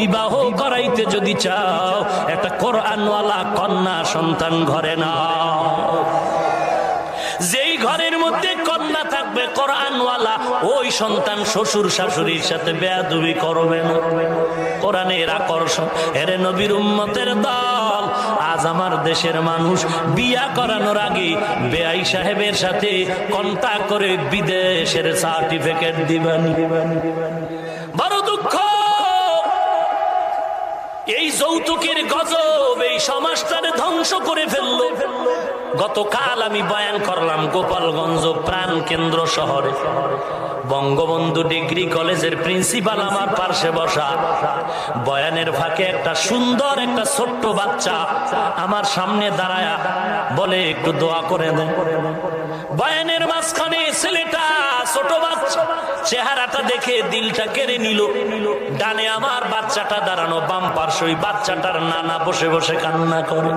বিবাহ করাইতে যদি চাও একটা কোরআনওয়ালা কন্যা সন্তান ঘরে নাও। যেই ঘরের মধ্যে কন্যা থাকবে কোরআনওয়ালা, ওই সন্তান শ্বশুর শাশুড়ির সাথে বেয়াদবি করবে না। কোরআনের আকর্ষণ। এরে নবীর উম্মতের দল, আজ আমার দেশের মানুষ বিয়া করানোর আগে বেয়াই সাহেবের সাথে কন্টাক্ট করে বিদেশের সার্টিফিকেট দিবেন। বড় দুঃখ, এই যৌতুকের গজব এই সমাজটারে ধ্বংস করে ফেললো। গতকাল আমি বয়ান করলাম গোপালগঞ্জ প্রাণ কেন্দ্র শহরে, বঙ্গবন্ধু ডিগ্রি কলেজের প্রিন্সিপাল আমার পাশে বসা। বয়ানের ফাঁকে একটা সুন্দর একটা ছোট্ট বাচ্চা আমার সামনে দাঁড়ায়া বলে একটু দোয়া করে দেন। বয়ানের মাঝখানে ছেলেটা ছোট বাচ্চা, চেহারাটা দেখে দিলটা কেড়ে নিল। ডানে আমার বাচ্চাটা দাঁড়ানো, বাম পার্শ্বে ওই বাচ্চাটার নানা বসে বসে কান্না করে।